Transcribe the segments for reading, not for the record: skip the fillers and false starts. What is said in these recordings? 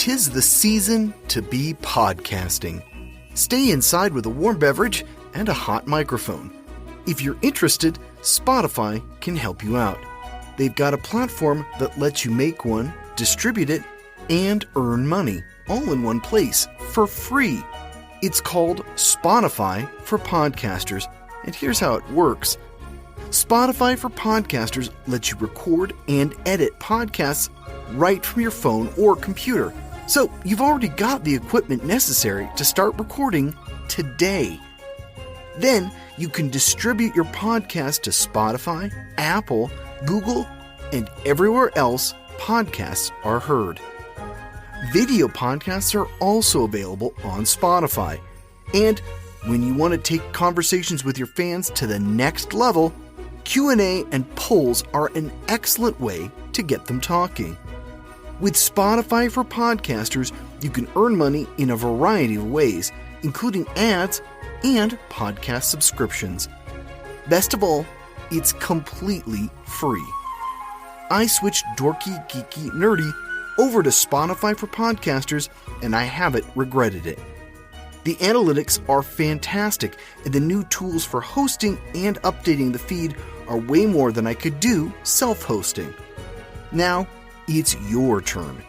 'Tis the season to be podcasting. Stay inside with a warm beverage and a hot microphone. If you're interested, Spotify can help you out. They've got a platform that lets you make one, distribute it, and earn money all in one place for free. It's called Spotify for Podcasters, and here's how it works. Spotify for Podcasters lets you record and edit podcasts right from your phone or computer. So you've already got the equipment necessary to start recording today. Then you can distribute your podcast to Spotify, Apple, Google, and everywhere else podcasts are heard. Video podcasts are also available on Spotify. And when you want to take conversations with your fans to the next level, Q&A and polls are an excellent way to get them talking. With Spotify for Podcasters, you can earn money in a variety of ways, including ads and podcast subscriptions. Best of all, it's completely free. I switched Dorky, Geeky, Nerdy over to Spotify for Podcasters, and I haven't regretted it. The analytics are fantastic, and the new tools for hosting and updating the feed are way more than I could do self-hosting. Now, it's your turn.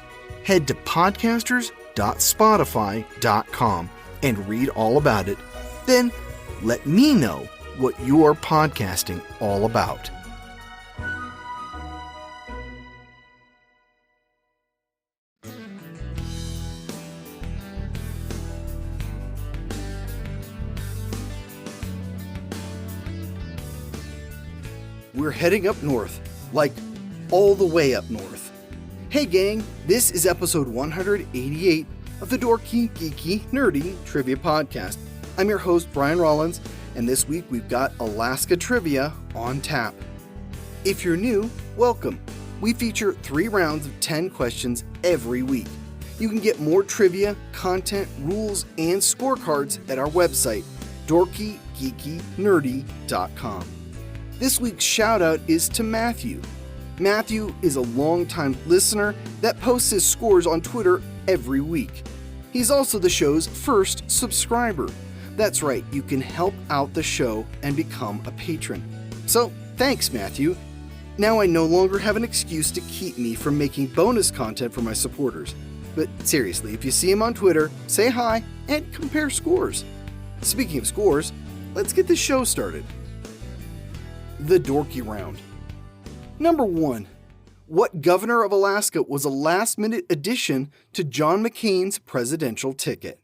Head to podcasters.spotify.com and read all about it. Then, let me know what you're podcasting all about. We're heading up north, like all the way up north. Hey gang, this is episode 188 of the Dorky, Geeky, Nerdy Trivia Podcast. I'm your host, Brian Rollins, and this week we've got Alaska Trivia on tap. If you're new, welcome. We feature 3 rounds of 10 questions every week. You can get more trivia, content, rules, and scorecards at our website, dorkygeekynerdy.com. This week's shout out is to Matthew. Matthew is a longtime listener that posts his scores on Twitter every week. He's also the show's first subscriber. That's right, you can help out the show and become a patron. So, thanks, Matthew. Now I no longer have an excuse to keep me from making bonus content for my supporters. But seriously, if you see him on Twitter, say hi and compare scores. Speaking of scores, let's get this show started. The Dorky Round. Number 1. What governor of Alaska was a last-minute addition to John McCain's presidential ticket?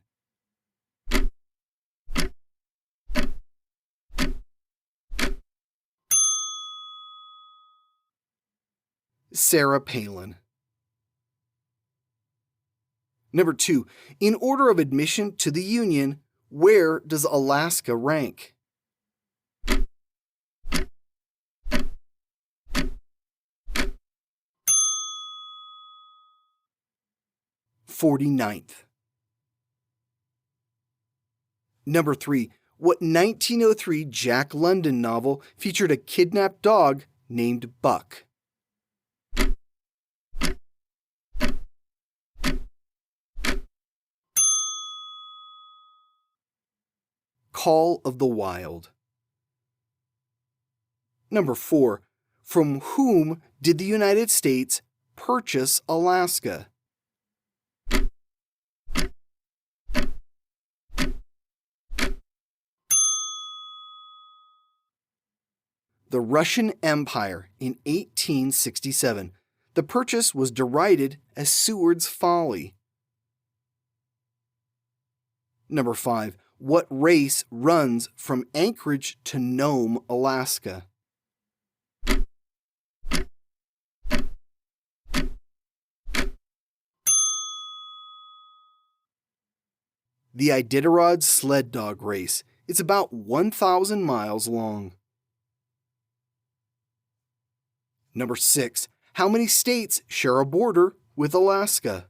Sarah Palin. Number 2. In order of admission to the Union, where does Alaska rank? Forty-ninth. Number 3. What 1903 Jack London novel featured a kidnapped dog named Buck? Call of the Wild. Number 4. From whom did the United States purchase Alaska? The Russian Empire in 1867. The purchase was derided as Seward's folly. Number 5. What race runs from Anchorage to Nome, Alaska? The Iditarod Sled Dog Race. It's about 1,000 miles long. Number 6. How many states share a border with Alaska?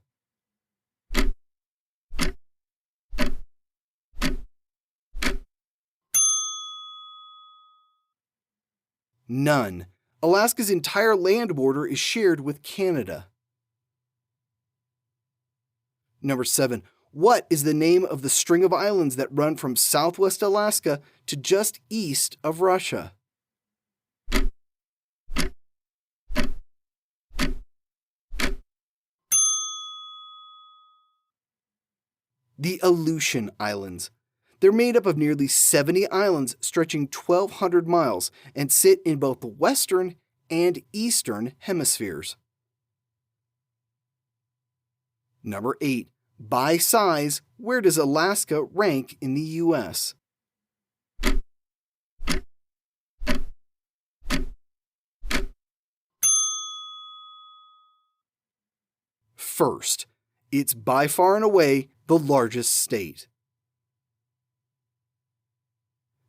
None. Alaska's entire land border is shared with Canada. Number 7. What is the name of the string of islands that run from southwest Alaska to just east of Russia? The Aleutian Islands. They're made up of nearly 70 islands stretching 1,200 miles and sit in both the western and eastern hemispheres. Number 8. By size, where does Alaska rank in the U.S.? First, it's by far and away the largest state.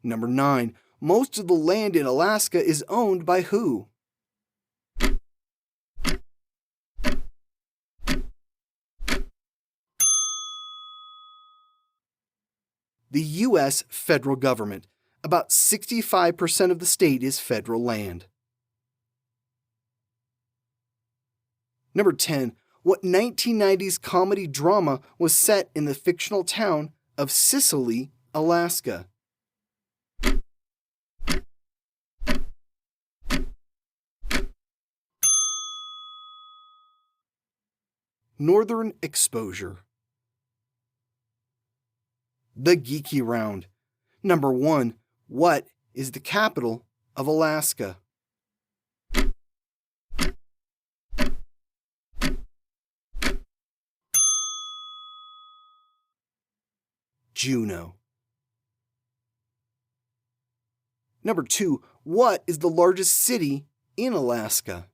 Number 9. Most of the land in Alaska is owned by who? The U.S. federal government. About 65% of the state is federal land. Number 10. What 1990s comedy drama was set in the fictional town of Sicily, Alaska? Northern Exposure. The Geeky Round. Number 1. What is the capital of Alaska? Juneau. Number 2. What is the largest city in Alaska?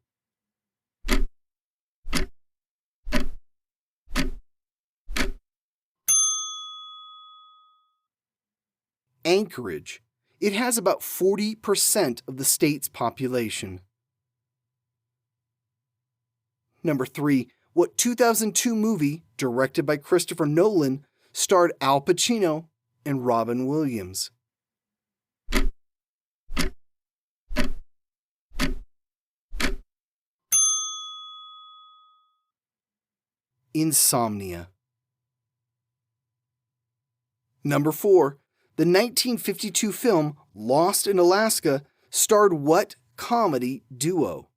Anchorage. It has about 40% of the state's population. Number 3. What 2002 movie, directed by Christopher Nolan, starred Al Pacino and Robin Williams? Insomnia. Number 4. The 1952 film Lost in Alaska starred what comedy duo?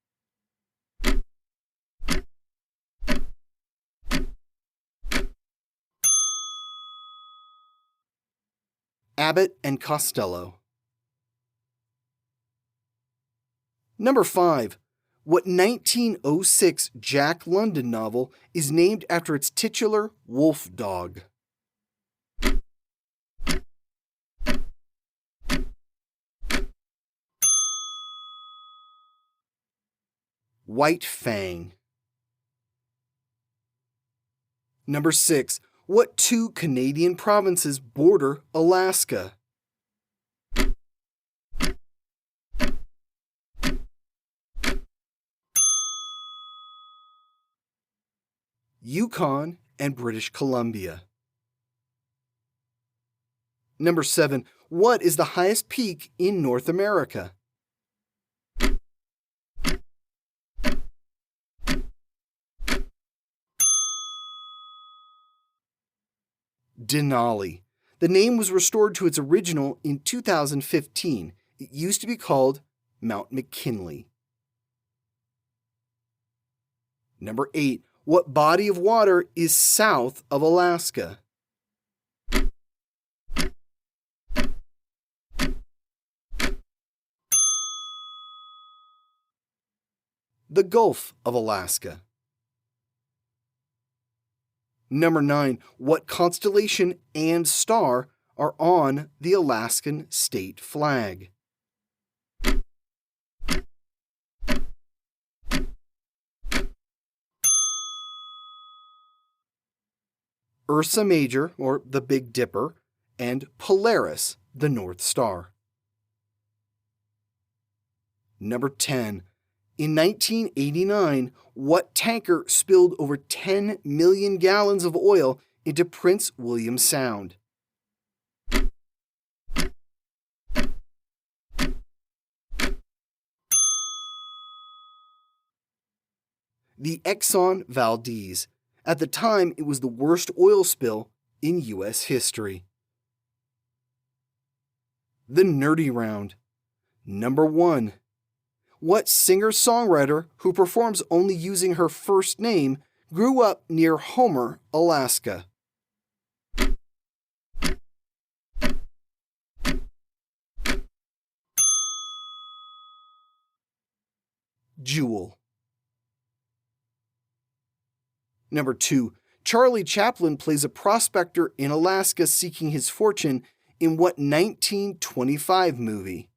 Abbott and Costello. Number 5. What 1906 Jack London novel is named after its titular wolf dog? White Fang. Number 6. What 2 Canadian provinces border Alaska? Yukon and British Columbia. Number 7. What is the highest peak in North America? Denali. The name was restored to its original in 2015. It used to be called Mount McKinley. Number 8. What body of water is south of Alaska? The Gulf of Alaska. Number 9. What constellation and star are on the Alaskan state flag? Ursa Major, or the Big Dipper, and Polaris, the North Star. Number 10. In 1989, what tanker spilled over 10 million gallons of oil into Prince William Sound? The Exxon Valdez. At the time, it was the worst oil spill in U.S. history. The Nerdy Round. Number 1. What singer-songwriter who performs only using her first name grew up near Homer, Alaska? Jewel. Number 2. Charlie Chaplin plays a prospector in Alaska seeking his fortune in what 1925 movie?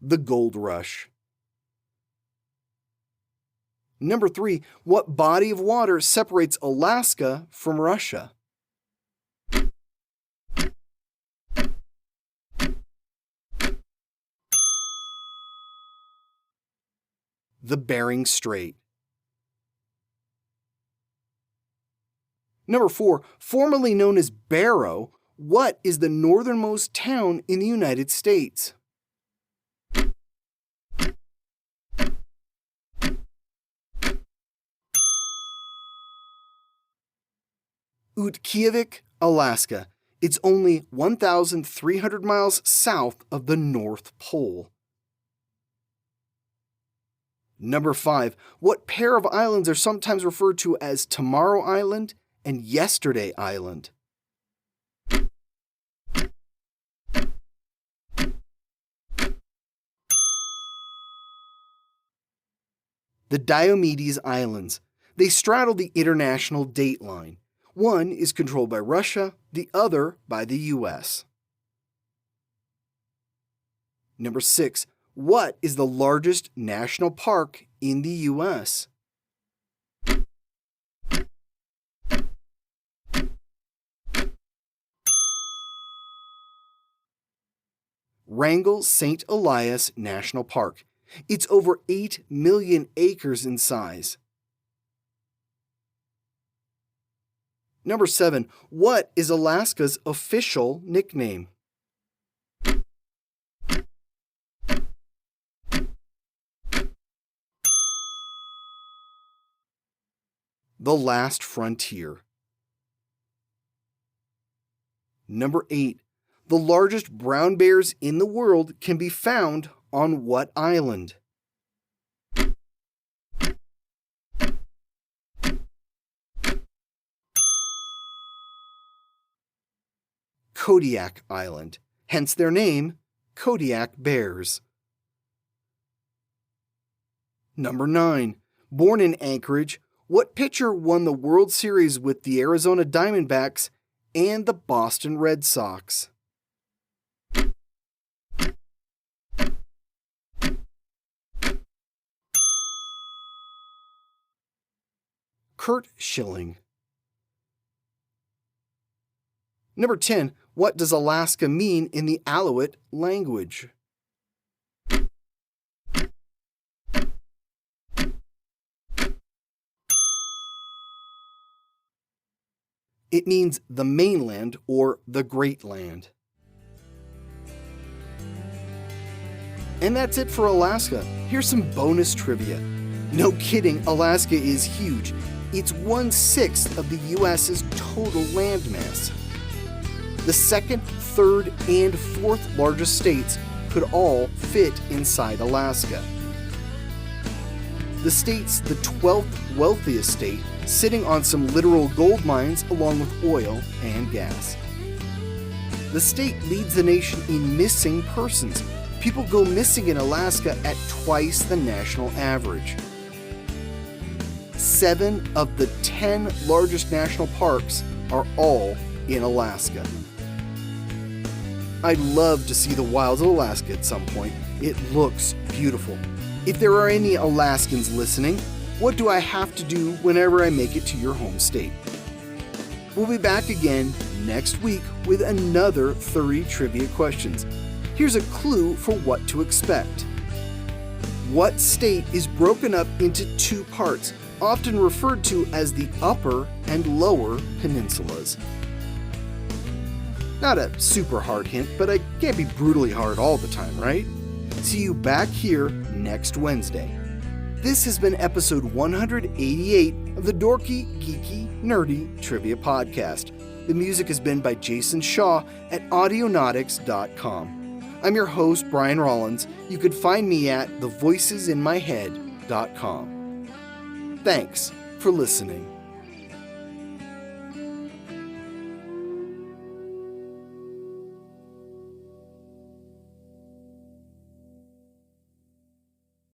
The Gold Rush. Number 3. What body of water separates Alaska from Russia? The Bering Strait. Number 4. Formerly known as Barrow, what is the northernmost town in the United States? Utqiagvik, Alaska. It's only 1,300 miles south of the North Pole. Number 5. What pair of islands are sometimes referred to as Tomorrow Island and Yesterday Island? The Diomedes Islands. They straddle the international date line. One is controlled by Russia, the other by the U.S. Number 6. What is the largest national park in the U.S.? Wrangell St. Elias National Park. It's over 8 million acres in size. Number 7. What is Alaska's official nickname? The Last Frontier. Number 8. The largest brown bears in the world can be found on what island? Kodiak Island, hence their name, Kodiak Bears. Number 9. Born in Anchorage, what pitcher won the World Series with the Arizona Diamondbacks and the Boston Red Sox? Kurt Schilling. Number 10. What does Alaska mean in the Aleut language? It means the mainland or the Great Land. And that's it for Alaska. Here's some bonus trivia. No kidding, Alaska is huge. It's 1/6 of the U.S.'s total landmass. The second, third, and fourth largest states could all fit inside Alaska. The state's the 12th wealthiest state, sitting on some literal gold mines along with oil and gas. The state leads the nation in missing persons. People go missing in Alaska at twice the national average. 7 of the 10 largest national parks are all in Alaska. I'd love to see the wilds of Alaska at some point. It looks beautiful. If there are any Alaskans listening, what do I have to do whenever I make it to your home state? We'll be back again next week with another 30 trivia questions. Here's a clue for what to expect. What state is broken up into 2 parts, often referred to as the upper and lower peninsulas? Not a super hard hint, but I can't be brutally hard all the time, right? See you back here next Wednesday. This has been episode 188 of the Dorky, Geeky, Nerdy Trivia Podcast. The music has been by Jason Shaw at audionautics.com. I'm your host, Brian Rollins. You could find me at thevoicesinmyhead.com. Thanks for listening.